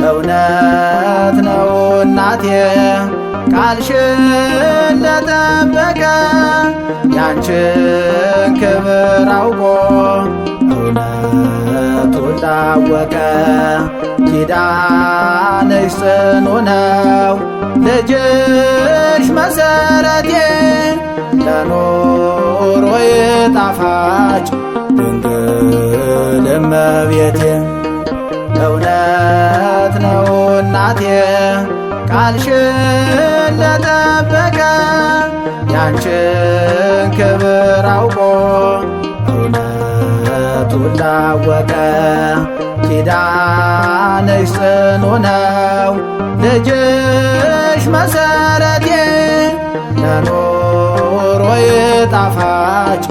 እውነት ነው እናቴ ቃልሽን ለጠበቀ ያንቺን ክብር አውቆ እውነቱን ላወቀ ኪዳንሽ ጽኑ ነው ልጅሽ መሰረቴ ለኑሮዬ ጣፋጭ ድንግል እመቤቴ እውነት ነው እናቴ ቃልሽን ለጠበቀ ያንቺን ክብር አውቆ እውነቱን ላወቀ ኪዳንሽ ጽኑ ነው ልጅሽ መሰረቴ ለኑሮዬ ጣፋጭ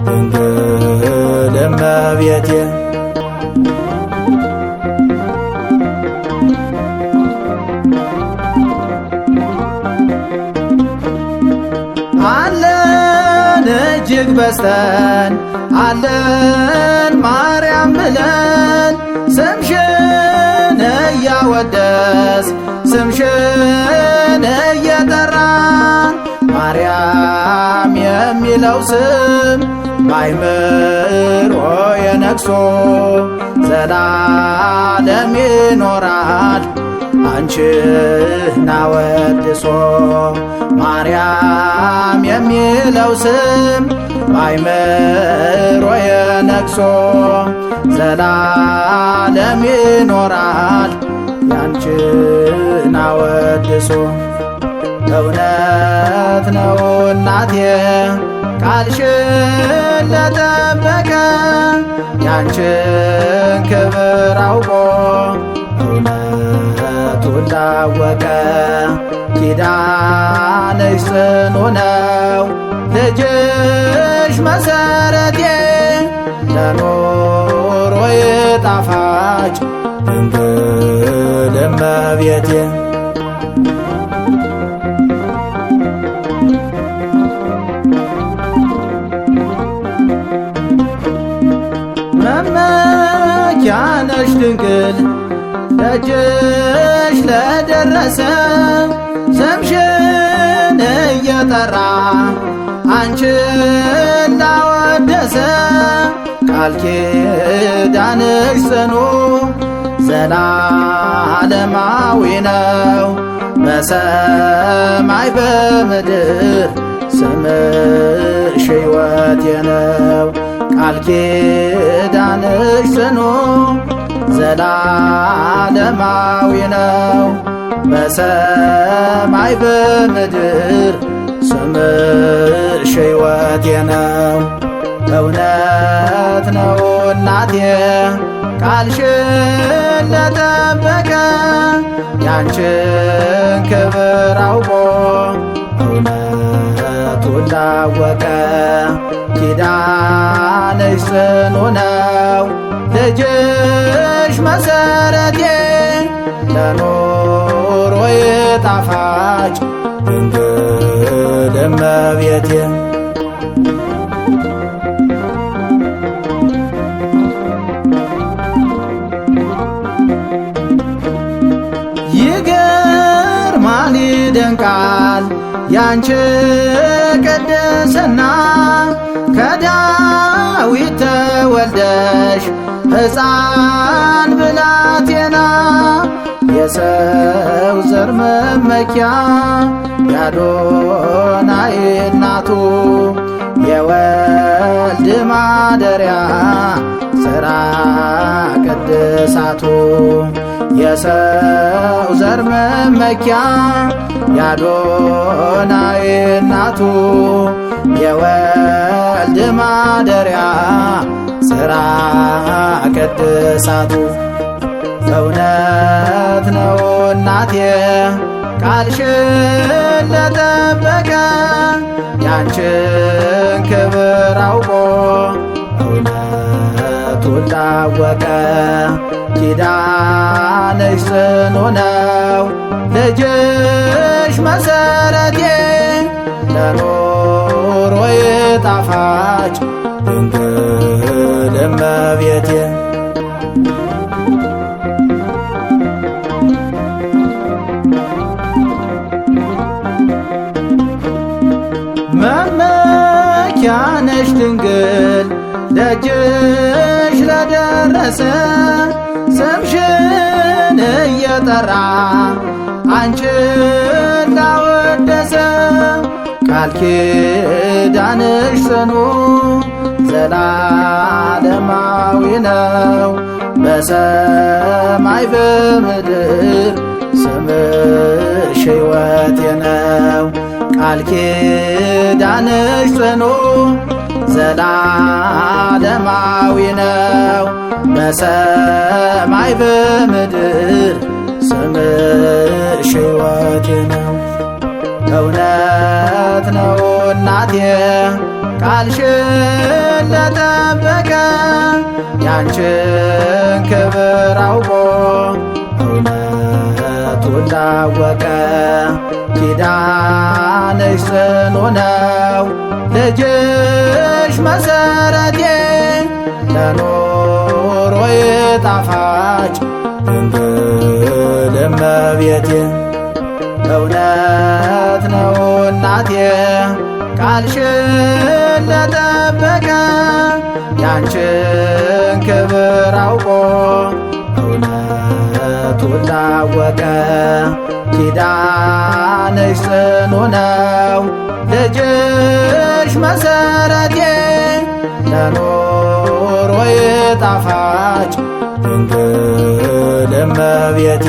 ድንግል እመቤቴ እጅግ በዝተን አለን ማርያም ብለን ስምሽን እያወደስ ስምሽን እየጠራን ማርያም የሚለው ስም በአይምሮዬ ነግሶ ዘላለም ይኖራል አንቺን አወድሶ ማርያም የሚለው ስም በአይምሮዬ ነግሶ ዘላለም ይኖራል ያንቺን አወድሶ እውነት ነው እናቴ ቃልሽን ለጠበቀ ያንቺን ክብር አውቆ እውነቱን ላወቀ ኪዳንሽ ጽኑ ነው ልጅሽ መሰረቴ ለኑሮዬ ጣፋጭ ድንግል እመቤቴ መመኪያ ነሽ ድንግል ደጅሽ ለደረሰ ስምሽን እየጠራ አንቺን ላወደሰ ቃል ኪዳንሽ ጽኑ ዘላለማዊ ነው በሰማይ በምድር ስምሽ ሕይወቴ ነው ቃል ኪዳንሽ ጽኑ ዘላለማዊ ነው በሰማይ በምድር ስምሽ ሕይወቴ ነው እውነት ነው እናቴ ቃልሽን ለጠበቀ ያንቺን ክብር አውቆ እውነቱን ላወቀ ኪዳንሽ ጽኑ ነው ልጅሽ መሰረቴ ለኑሮዬ ጣፋጭ ድንግል እመቤቴ ይገርማል ይደንቃል ያንቺ ቅድስና ከዳዊት ተወልደሽ ሕፃን ብላቴና የሰው ዘር መመኪያ የአዶናይ እናቱ የወልድ ማደሪያ ሥራ ቅድሳቱ የሰው ዘር መመኪያ የአዶናይ እናቱ የወልድ ማደሪያ ሥራ ቅድሳቱ እውነት ነው እናቴ ቃልሽን ለጠበቀ ያንቺን ክብር አውቆ እውነቱን ላወቀ ኪዳንሽ ጽኑ ነው ልጅሽ መሰረቴ ለኑሮዬ ጣፋጭ ድንግል እመቤቴ መመኪያ ነሽ ድንግል ደጅሽ ለደረሰ ስምሽን እየጠራ አንቺን ላወደሰ ቃል ኪዳንሽ ጽኑ ዘላለማዊ ነው በሰማይ በምድር ስምሽ ሕይወቴ ነው ቃል ኪዳንሽ ጽኑ ዘላለማዊ ነው በሰማይ በምድር ስምሽ ሕይወቴ ነው እውነት ነው እናቴ ቃልሽን ለጠበቀ ያንቺን ክብር አውቆ እውነቱን ላወቀ ኪዳንሽ ጽኑ ነው ልጅሽ መሰረቴ ለኑሮዬ ጣፋጭ ድንግል እመቤቴ እውነት ነው እናቴ ቃልሽን ለጠበቀ ያንቺን ክብር አውቆ እውነቱን ላወቀ ኪዳንሽ ጽኑ ነው ልጅሽ መሰረቴ ለኑሮዬ ጣፋጭ ድንግል እመቤቴ